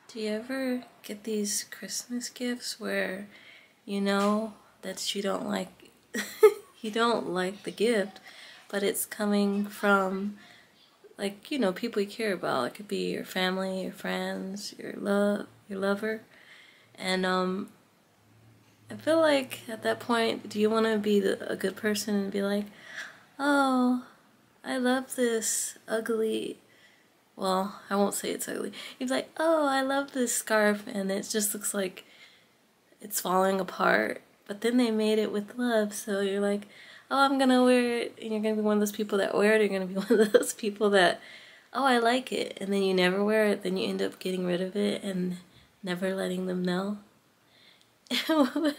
Do you ever get these Christmas gifts where you know that you don't like you don't like the gift, but it's coming from, like, you know, people you care about? It could be your family, your friends, your lover. And I feel like at that point, do you want to be a good person and be like, oh, I love this ugly, well, I won't say it's ugly. You'd be like, oh, I love this scarf, and it just looks like it's falling apart. But then they made it with love, so you're like, oh, I'm gonna wear it, and you're gonna be one of those people that wear it, or you're gonna be one of those people that, oh, I like it, and then you never wear it, then you end up getting rid of it and never letting them know.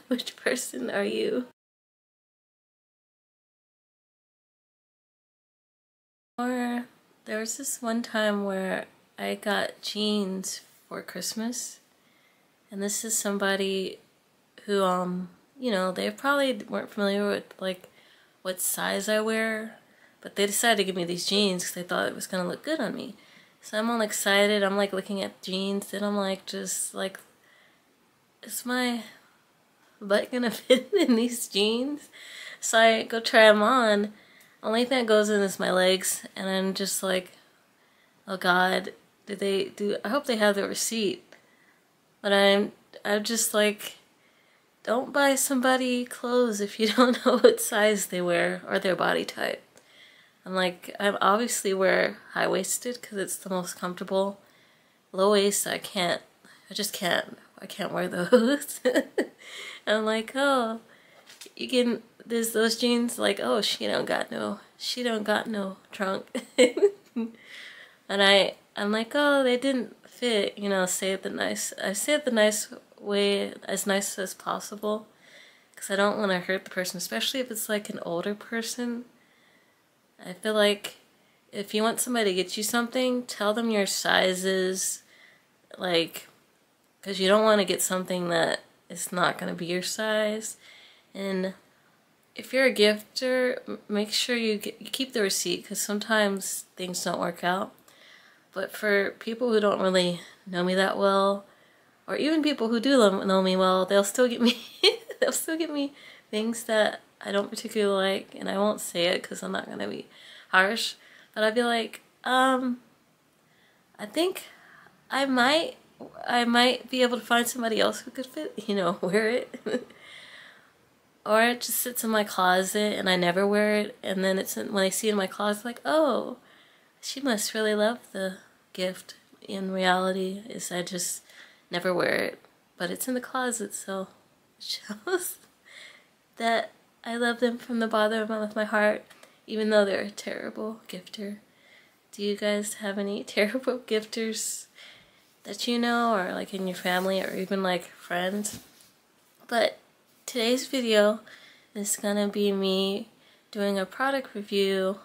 Which person are you? Or there was this one time where I got jeans for Christmas, and this is somebody who, you know, they probably weren't familiar with, like, what size I wear, but they decided to give me these jeans because they thought it was gonna look good on me. So I'm all excited, I'm like looking at jeans, and I'm like, just like, is my butt gonna fit in these jeans? So I go try them on. Only thing that goes in is my legs, and I'm just like, oh God, I hope they have the receipt. But I'm just like, don't buy somebody clothes if you don't know what size they wear or their body type. I'm like, I obviously wear high-waisted because it's the most comfortable. Low waist, I can't wear those. And I'm like, oh, there's those jeans, like, oh, she don't got no trunk. And I'm like, oh, they didn't fit, you know, I say it the nice way, as nice as possible, because I don't want to hurt the person, especially if it's like an older person. I feel like if you want somebody to get you something, tell them your sizes, like, because you don't want to get something that is not going to be your size. And if you're a gifter, make sure you keep the receipt, because sometimes things don't work out. But for people who don't really know me that well, or even people who do know me well, they'll still get me things that I don't particularly like, and I won't say it because I'm not gonna be harsh. But I'd be like, I think I might be able to find somebody else who could fit, you know, wear it. Or it just sits in my closet and I never wear it, and then when I see it in my closet, like, oh, she must really love the gift. In reality, is I just never wear it, but it's in the closet, so it shows that I love them from the bottom of my heart, even though they're a terrible gifter. Do you guys have any terrible gifters that you know, or like in your family, or even like friends? But today's video is gonna be me doing a product review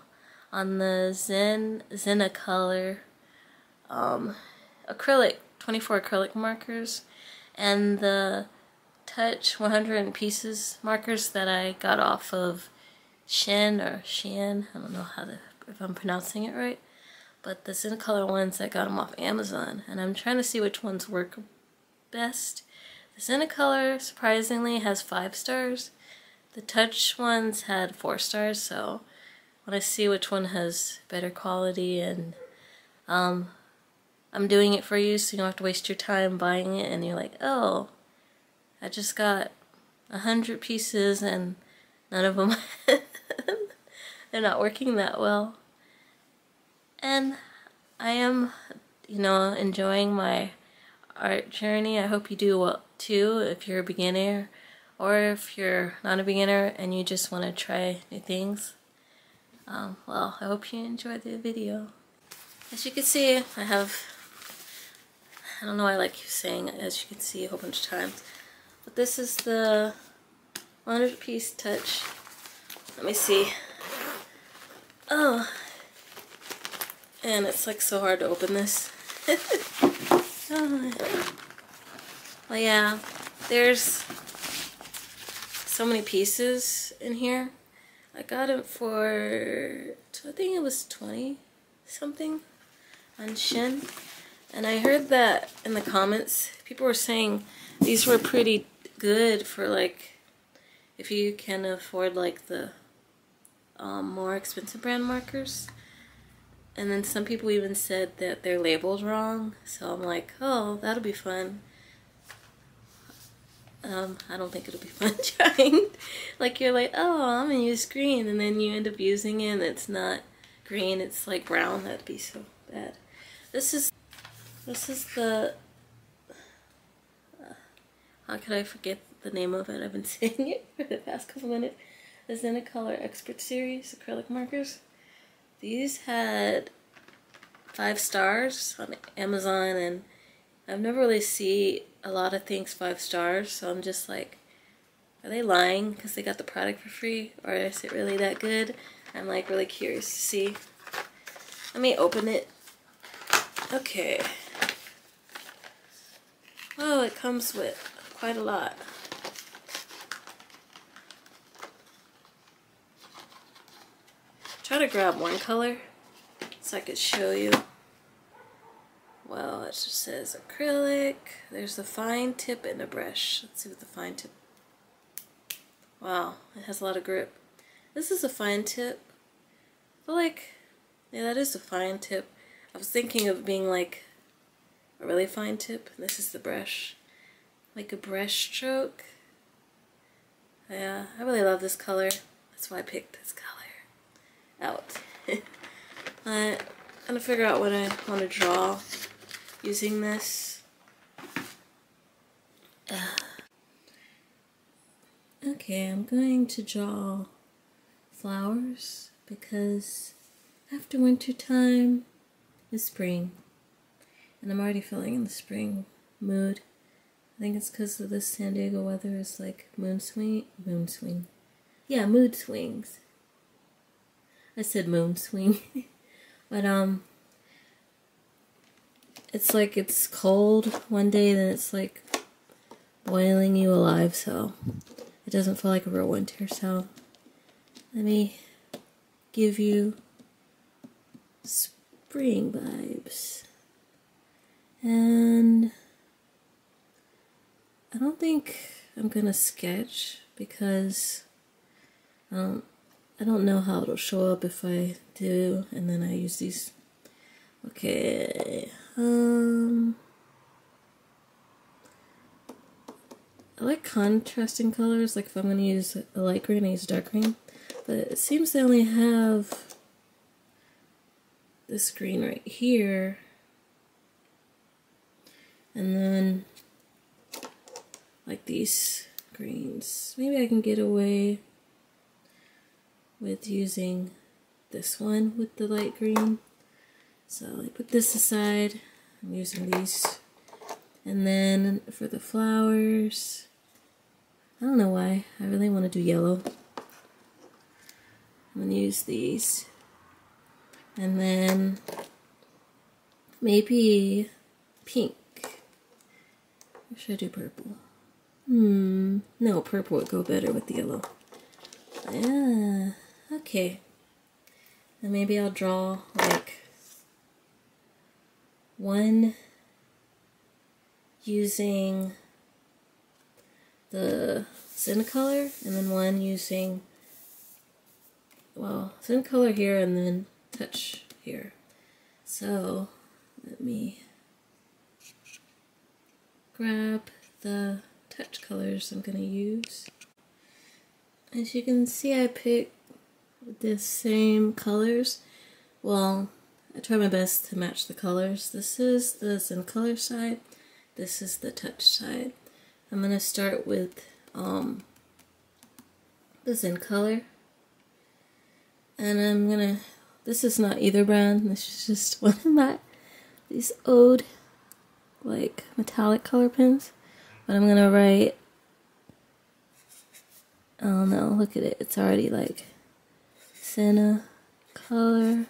on the Zenacolor acrylic 24 acrylic markers and the Touch 100 pieces markers that I got off of Shein, I don't know if I'm pronouncing it right, but the Zenacolor ones, I got them off Amazon, and I'm trying to see which ones work best. The Zenacolor surprisingly has 5 stars. The Touch ones had 4 stars, so I want to see which one has better quality, and I'm doing it for you so you don't have to waste your time buying it and you're like, oh, I just got 100 pieces and none of them they're not working that well. And I am, you know, enjoying my art journey. I hope you do well too, if you're a beginner, or if you're not a beginner and you just want to try new things. Well, I hope you enjoyed the video. As you can see, I don't know, I like saying as you can see a whole bunch of times, but this is the 100 piece Touch. Let me see. Oh, and it's like so hard to open this. Oh. Well, yeah, there's so many pieces in here. I got it for, I think it was 20 something on Shein. And I heard that in the comments, people were saying these were pretty good for like, if you can afford like the more expensive brand markers. And then some people even said that they're labeled wrong. So I'm like, oh, that'll be fun. I don't think it'll be fun trying. Like you're like, oh, I'm gonna use green, and then you end up using it and it's not green, it's like brown. That'd be so bad. This is the, how could I forget the name of it? I've been saying it for the past couple minutes. The Zenacolor Expert Series acrylic markers. These had 5 stars on Amazon, and I've never really seen a lot of things 5 stars, so I'm just like, are they lying because they got the product for free, or is it really that good? I'm like really curious to see. Let me open it. Okay. Oh, it comes with quite a lot. Try to grab one color so I could show you. Well, it just says acrylic. There's the fine tip and a brush. Let's see what the fine tip. Wow, it has a lot of grip. This is a fine tip. I feel like, yeah, that is a fine tip. I was thinking of being like a really fine tip. This is the brush. Like a brush stroke. Yeah, I really love this color. That's why I picked this color out. I'm gonna figure out what I want to draw using this. Okay, I'm going to draw flowers because after winter time is spring, and I'm already feeling in the spring mood. I think it's because of this San Diego weather is like mood swing. Yeah, mood swings. I said moon swing. But it's like it's cold one day, then it's like boiling you alive, so it doesn't feel like a real winter. So let me give you spring vibes. And I don't think I'm gonna sketch because I don't know how it'll show up if I do, and then I use these. Okay, I like contrasting colors, like if I'm going to use a light green, I use dark green, but it seems they only have this green right here, and then like these greens. Maybe I can get away with using this one with the light green. So I put this aside. I'm using these. And then for the flowers, I don't know why, I really want to do yellow. I'm going to use these. And then maybe pink. Or should I do purple? No, purple would go better with the yellow. Yeah, okay. And maybe I'll draw like one using the Zenacolor, and then one using, well, Zenacolor here and then touch here. So let me grab the touch colors I'm going to use. As you can see, I picked the same colors. Well, I try my best to match the colors. This is the Zenacolor side. This is the touch side. I'm going to start with the Zenacolor. And I'm going to, this is not either brand. This is just one of these old, like, metallic color pens. But I'm going to write, oh no, look at it. It's already like Zenacolor.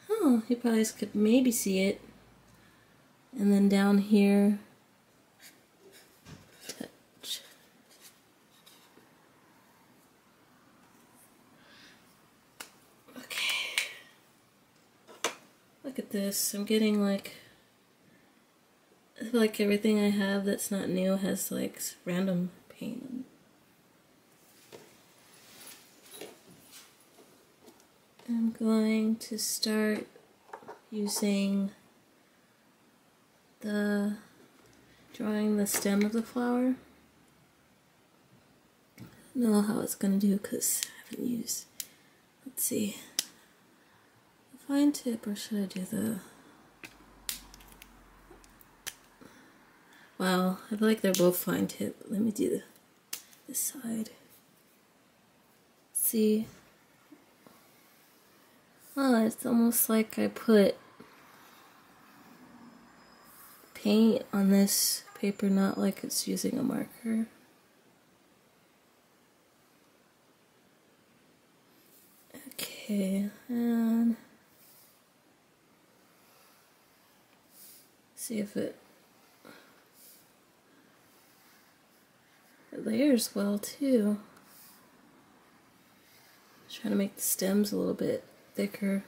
Oh, you probably could maybe see it. And then down here, touch. Okay. look at this. I'm getting like, I feel like everything I have that's not new has like random paint. I'm going to start using drawing the stem of the flower. I don't know how it's gonna do because I haven't used, let's see, a fine tip, or should I do the, wow, I feel like they're both fine tip. Let me do this side. See, oh, it's almost like I put paint on this paper, not like it's using a marker. Okay, and see if it layers well too. Trying to make the stems a little bit thicker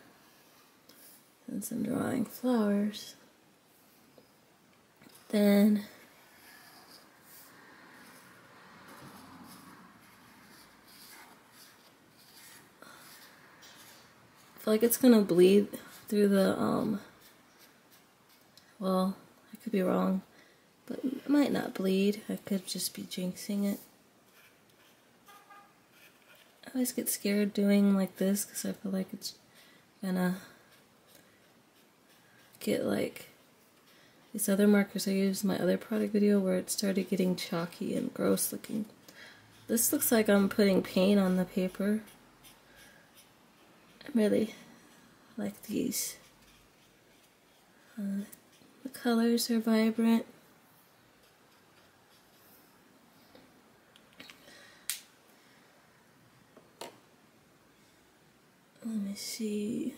since I'm drawing flowers. Then I feel like it's gonna bleed through the well, I could be wrong, but it might not bleed. I could just be jinxing it. I always get scared doing like this because I feel like it's gonna get like these other markers I used in my other product video where it started getting chalky and gross looking. This looks like I'm putting paint on the paper. I really like these. The colors are vibrant. Let me see.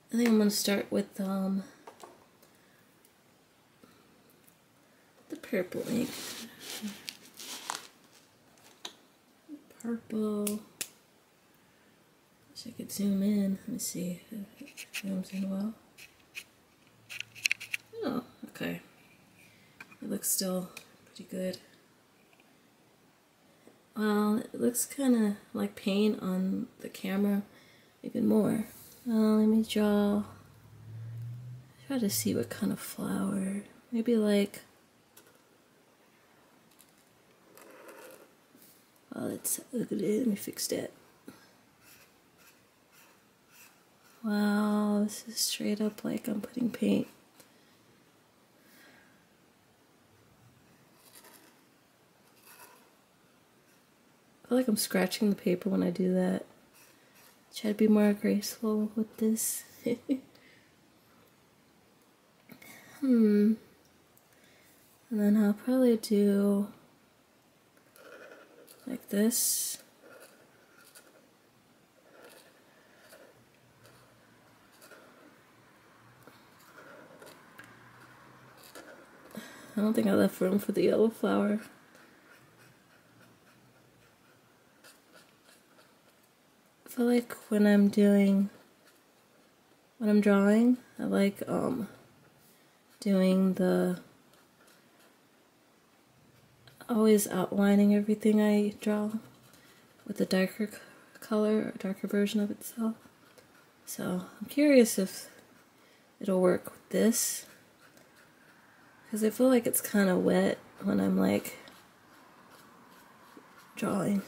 I think I'm going to start with the purple ink. Purple. Wish I could zoom in. Let me see if it zooms in well. Oh, okay. It looks still pretty good. Well, it looks kind of like paint on the camera even more. Let me try to see what kind of flower. Maybe like, oh, that's ugly. Let me fix that. Wow, this is straight up like I'm putting paint. I feel like I'm scratching the paper when I do that. Try to be more graceful with this. And then I'll probably do like this. I don't think I left room for the yellow flower. I feel like when I'm drawing, I like doing always outlining everything I draw with a darker color or darker version of itself. So I'm curious if it'll work with this, because I feel like it's kind of wet when I'm like drawing.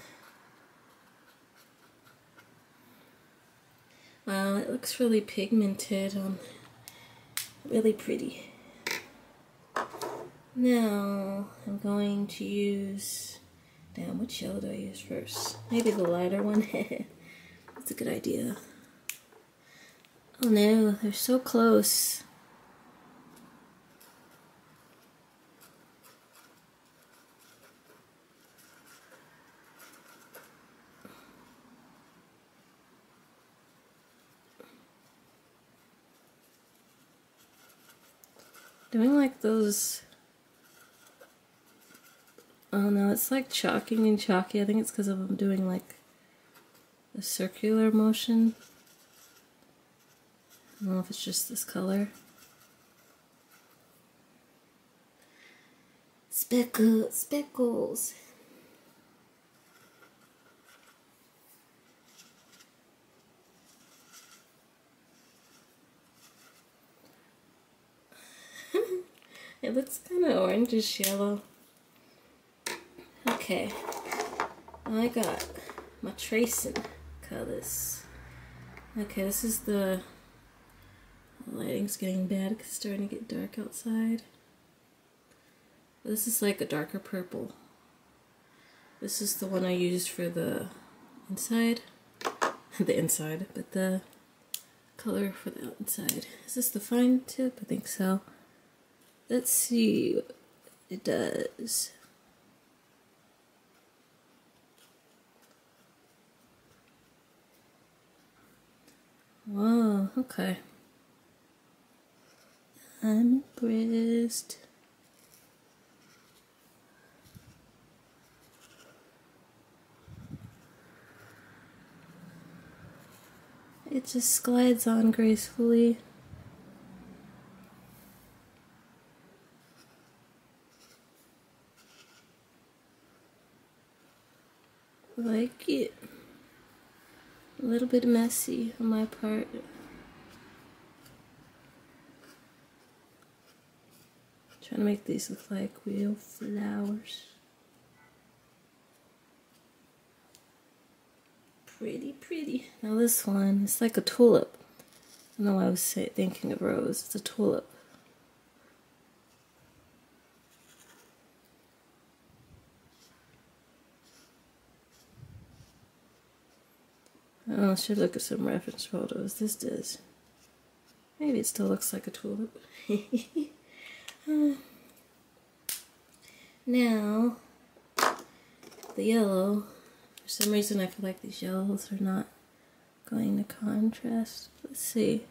Wow, it looks really pigmented, really pretty. Now I'm going to use, damn, which yellow do I use first? Maybe the lighter one. That's a good idea. Oh no, they're so close. Doing like those, oh no, it's like chalking and chalky. I think it's because I'm doing like a circular motion. I don't know if it's just this color. Speckles. It looks kind of orangish yellow. Okay, I got my tracing colors. Okay, this is the lighting's getting bad because it's starting to get dark outside. This is like a darker purple. This is the one I used for the inside. The inside, but the color for the outside. Is this the fine tip? I think so. Let's see what it does. Whoa, okay. I'm impressed. It just glides on gracefully. Like it. A little bit messy on my part. Trying to make these look like real flowers. Pretty, pretty. Now this one, it's like a tulip. I don't know why I was thinking of rose. It's a tulip. Oh, I should look at some reference photos. This does. Maybe it still looks like a tulip. Now, the yellow. For some reason, I feel like these yellows are not going to contrast. Let's see.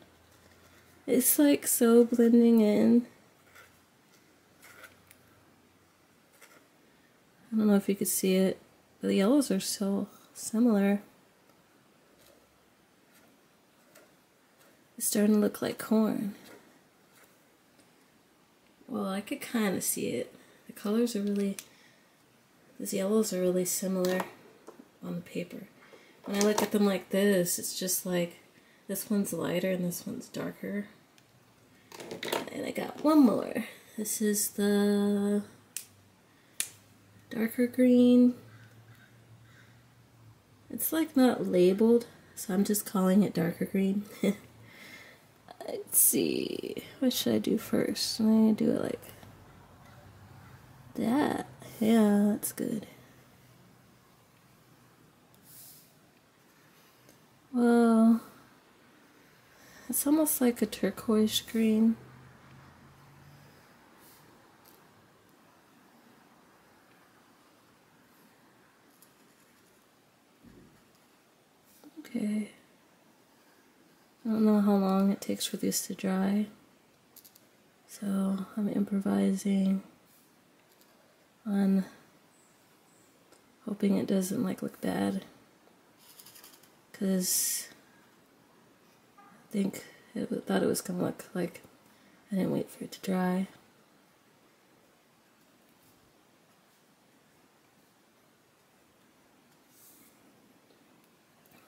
It's like so blending in. I don't know if you could see it, but the yellows are so similar. It's starting to look like corn. Well, I could kind of see it. The colors are really, these yellows are really similar on the paper. When I look at them like this, it's just like, this one's lighter and this one's darker. And I got one more. This is the darker green. It's like not labeled, so I'm just calling it darker green. Let's see, what should I do first? I'm gonna do it like that. Yeah, that's good. Well, it's almost like a turquoise green. Okay. I don't know how long it takes for this to dry, so I'm improvising on hoping it doesn't like look bad, because I thought it was gonna look like I didn't wait for it to dry.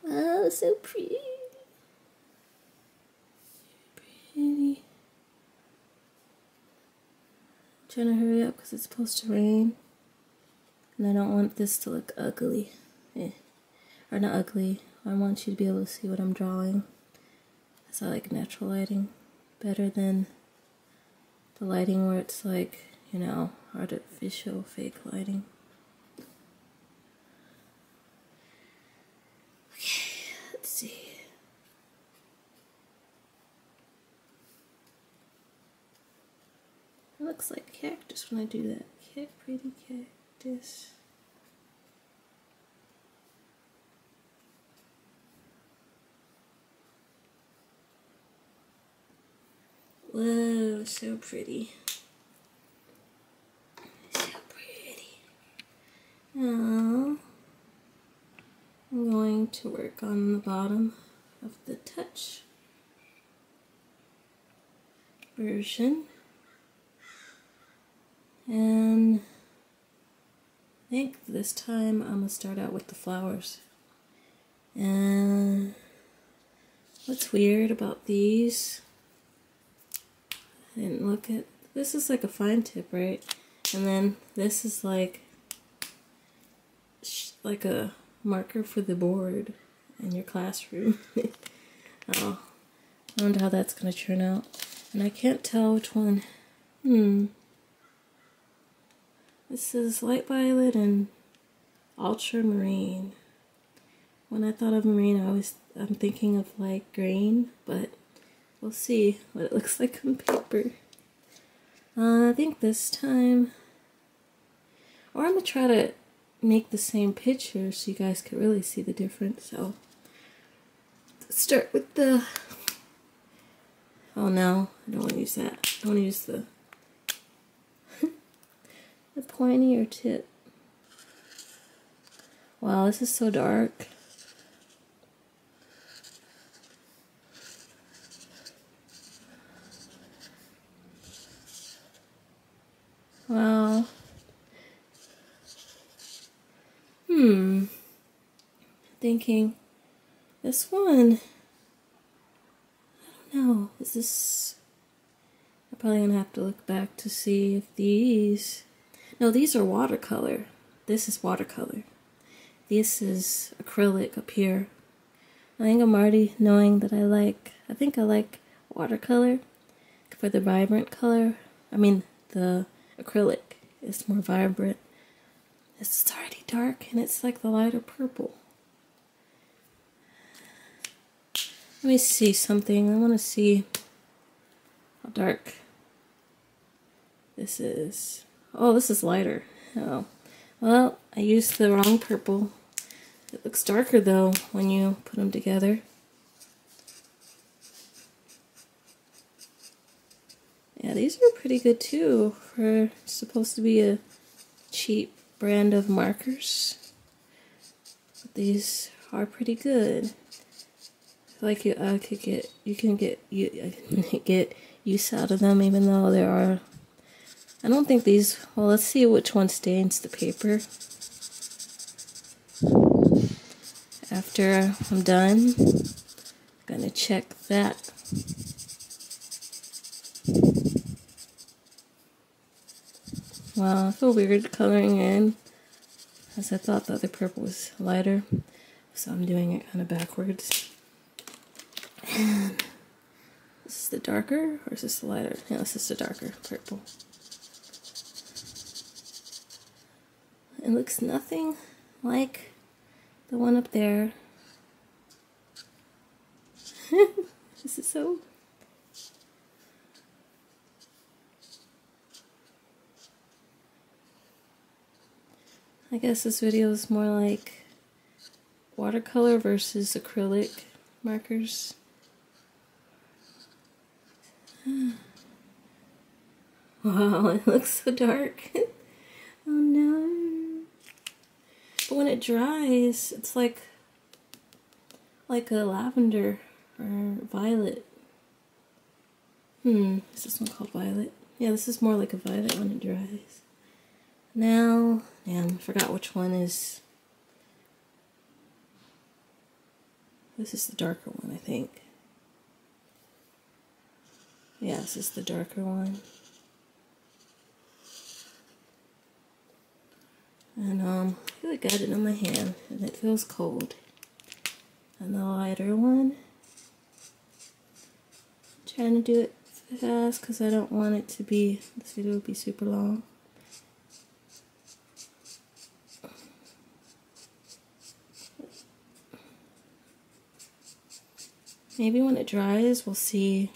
Oh, so pretty. Pretty. I'm trying to hurry up because it's supposed to rain. And I don't want this to look ugly. Or not ugly. I want you to be able to see what I'm drawing. Because I like natural lighting better than the lighting where it's like, you know, artificial fake lighting. Okay, let's see. It looks like cactus when I do that. Pretty cactus. Whoa, so pretty. So pretty. Now, I'm going to work on the bottom of the touch version. And I think this time I'm going to start out with the flowers. And what's weird about these, I didn't look at, this is like a fine tip, right? And then this is like a marker for the board in your classroom. Oh, I wonder how that's going to turn out. And I can't tell which one. This is light violet and ultramarine. When I thought of marine, I'm thinking of like green, but we'll see what it looks like on paper. I think this time, or I'm gonna try to make the same picture so you guys could really see the difference. So let's start with the, oh no, I don't want to use that. I want to use the the pointier tip. Wow, this is so dark. Wow. Thinking, this one, I don't know, is this, I'm probably gonna have to look back to see if these, no, these are watercolor. This is watercolor. This is acrylic up here. I think I'm already knowing that I think I like watercolor for the vibrant color. I mean, the acrylic is more vibrant. It's already dark and it's like the lighter purple. Let me see something. I want to see how dark this is. Oh, this is lighter. Oh, well, I used the wrong purple. It looks darker though when you put them together. Yeah, these are pretty good too for supposed to be a cheap brand of markers. But these are pretty good. Like you can get use out of them, even though there are, I don't think these, well, let's see which one stains the paper. After I'm done, I'm gonna check that. Wow, I feel weird coloring in, as I thought the other purple was lighter, so I'm doing it kind of backwards. And this is the darker, or is this the lighter? Yeah, this is the darker purple. It looks nothing like the one up there. This is so... I guess this video is more like watercolor versus acrylic markers. Wow, it looks so dark. Oh no. But when it dries, it's like a lavender or violet. Is this one called violet? Yeah, this is more like a violet when it dries. Now, damn, I forgot which one is. This is the darker one, I think. Yeah, this is the darker one. And I feel like I got it in my hand, and it feels cold. And the lighter one, I'm trying to do it fast because I don't want it to be, this video will be super long. Maybe when it dries, we'll see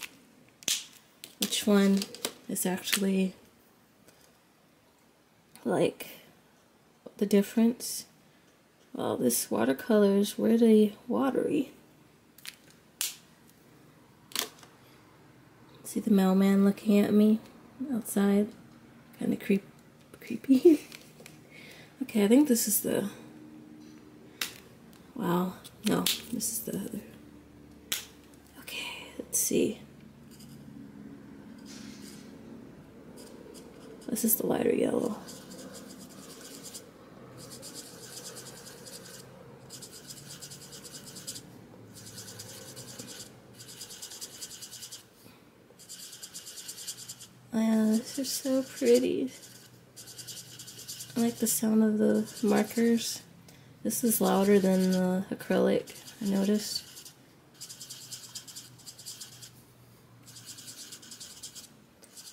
which one is actually like the difference. Well, this watercolor is really watery. Let's See the mailman looking at me outside? Kind of creepy. Okay, I think this is the... Wow, no, this is the other. Okay, let's see. This is the lighter yellow. These are so pretty. I like the sound of the markers. This is louder than the acrylic, I noticed.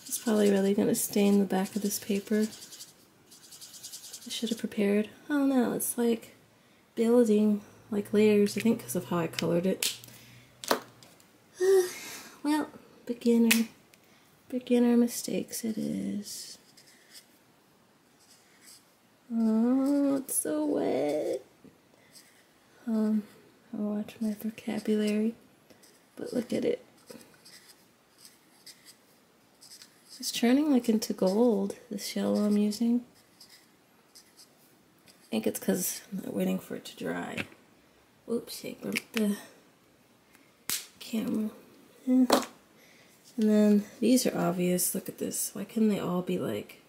It's probably really going to stain the back of this paper. I should have prepared. Oh no, it's like building, like layers, I think because of how I colored it. Well, beginner mistakes it is. Oh, it's so wet. I'll watch my vocabulary, but look at it. It's turning like into gold, this yellow I'm using. I think it's because I'm not waiting for it to dry. Oops, I bumped the camera. Yeah. And then these are obvious. Look at this. Why couldn't they all be like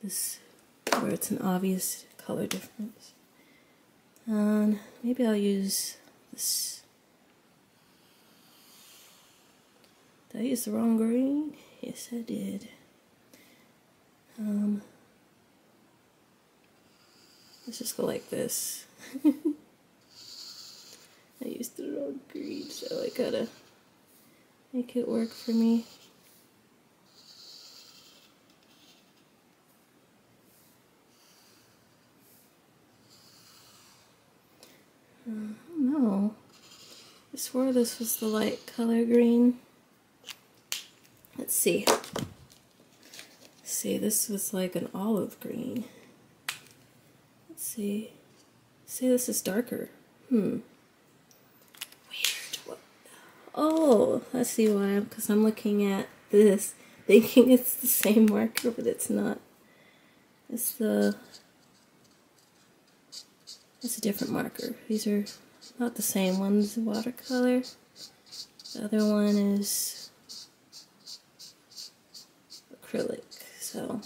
this, where it's an obvious color difference? Maybe I'll use this. Did I use the wrong green? Yes, I did. Let's just go like this. I used the wrong green, so I gotta make it work for me. No. I swore this was the light color green. Let's see. See, this was like an olive green. Let's see. See, this is darker. Weird. What? Oh, I see why. Because I'm looking at this, thinking it's the same marker, but it's not. It's a different marker. These are not the same. One's watercolor. The other one is acrylic. So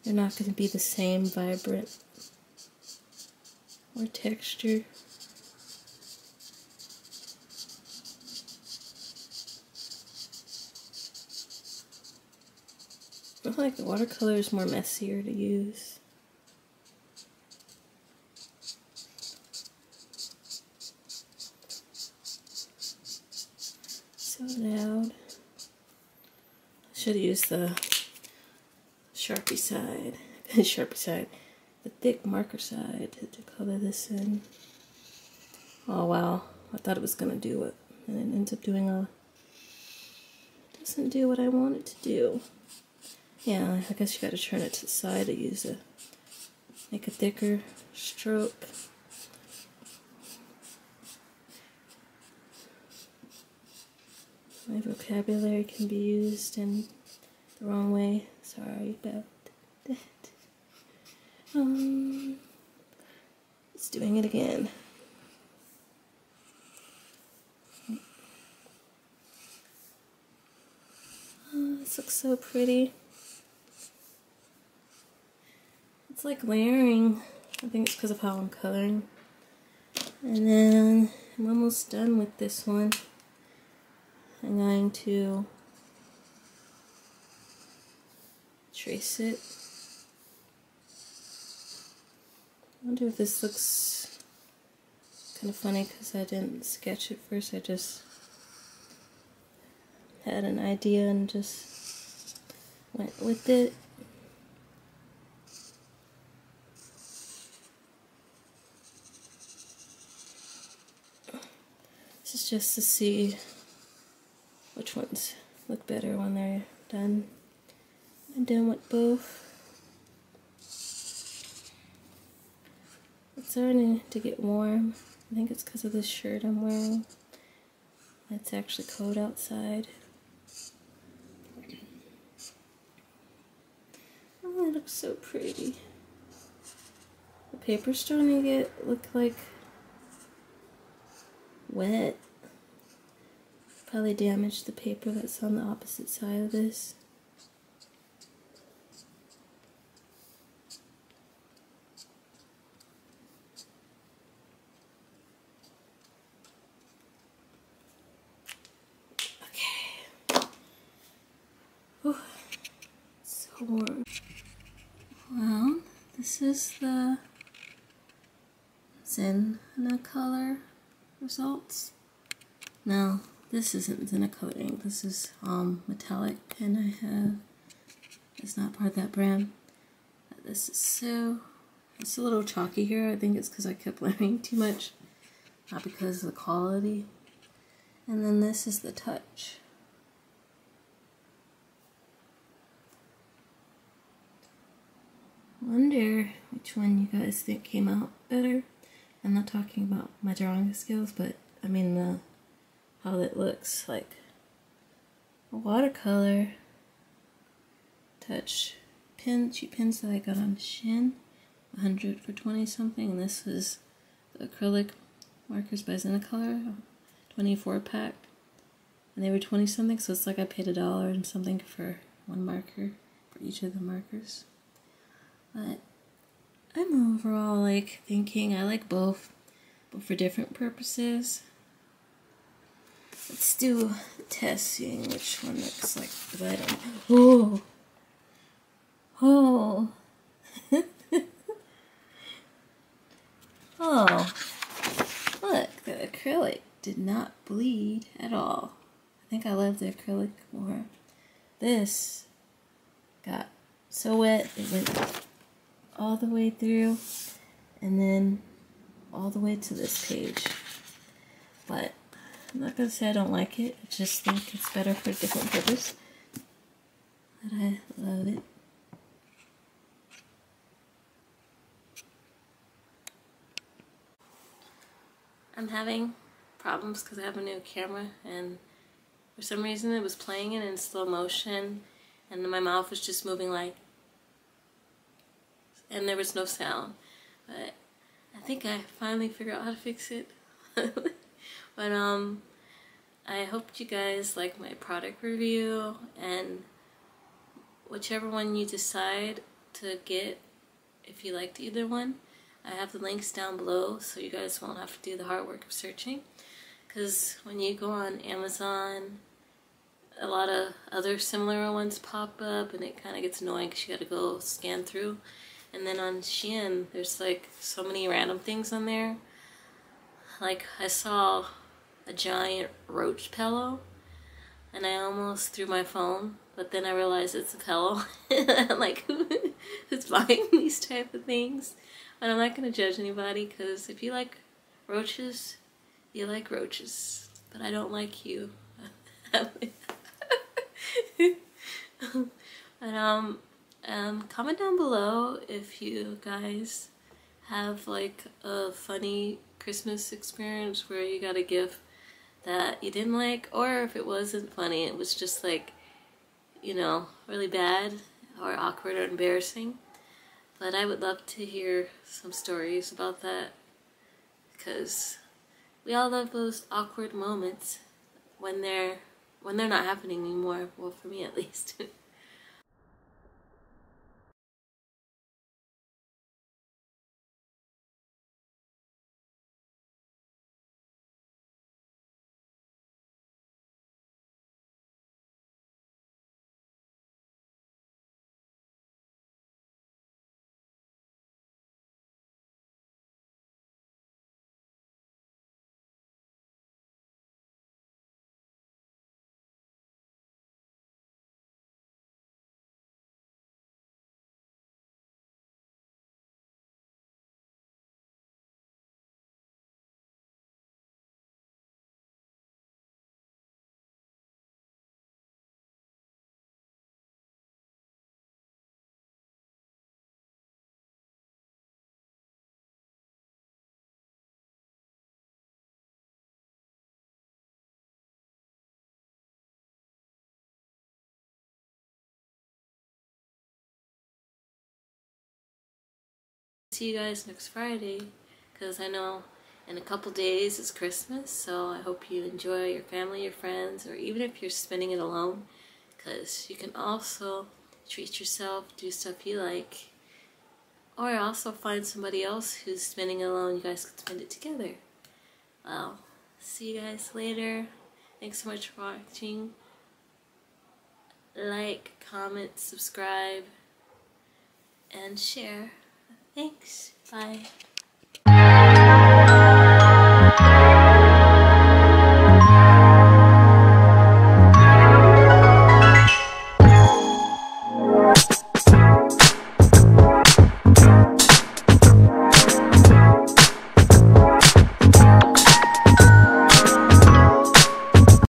they're not going to be the same vibrant or texture. I feel like the watercolor is more messier to use. So loud. I should have used the Sharpie side, the thick marker side to color this in. Oh wow, I thought it was gonna do it, and it ends up doing doesn't do what I want it to do. Yeah, I guess you gotta turn it to the side to use make a thicker stroke. My vocabulary can be used in the wrong way. Sorry about that. It's doing it again. Oh, this looks so pretty. It's like layering. I think it's because of how I'm coloring. And then I'm almost done with this one. I'm going to trace it. I wonder if this looks kind of funny because I didn't sketch it first. I just had an idea and just went with it. This is just to see which ones look better when they're done. I'm done with both. It's starting to get warm. I think it's because of this shirt I'm wearing. It's actually cold outside. looks so pretty. The paper's starting to look like wet. Probably damaged the paper that's on the opposite side of this. Okay. Ooh, it's so warm. Well, this is the Zenacolor results. Now, this isn't Zenacolor ink. This is metallic pen I have. It's not part of that brand. This is so, it's a little chalky here. I think it's because I kept learning too much, not because of the quality. And then this is the touch. Wonder which one you guys think came out better. I'm not talking about my drawing skills, but I mean how it looks like. A watercolor touch pen, cheap pens that I got on Shin, 100 for 20 something, and this is the Arcrylic Markers by Zenacolor, 24 pack, and they were 20 something, so it's like I paid $1 and something for one marker for each of the markers. But I'm overall like thinking I like both, but for different purposes. Let's do a test, seeing which one looks like the item. Oh! Oh! Oh! Look, the acrylic did not bleed at all. I think I love the acrylic more. This got so wet, it went all the way through, and then all the way to this page. But I'm not gonna say I don't like it. I just think it's better for a different purpose. But I love it. I'm having problems because I have a new camera, and for some reason it was playing it in slow motion, and my mouth was just moving like, and there was no sound. But I think I finally figured out how to fix it. But I hope you guys like my product review, and whichever one you decide to get, if you liked either one, I have the links down below so you guys won't have to do the hard work of searching. Because when you go on Amazon, a lot of other similar ones pop up, and it kind of gets annoying because you gotta go scan through. And then on Shein, there's like so many random things on there. Like I saw a giant roach pillow, and I almost threw my phone, but then I realized it's a pillow. I'm like, who's buying these type of things? And I'm not gonna judge anybody, because if you like roaches, you like roaches. But I don't like you. And comment down below if you guys have like a funny Christmas experience where you got a gift that you didn't like, or if it wasn't funny, it was just like, you know, really bad or awkward or embarrassing. But I would love to hear some stories about that, because we all love those awkward moments when they're not happening anymore. Well, for me at least. see you guys next Friday, because I know in a couple days it's Christmas, so I hope you enjoy your family, your friends, or even if you're spending it alone, because you can also treat yourself, do stuff you like, or also find somebody else who's spending it alone. You guys can spend it together. Well, see you guys later. Thanks so much for watching. Like, comment, subscribe, and share. Thanks. Bye.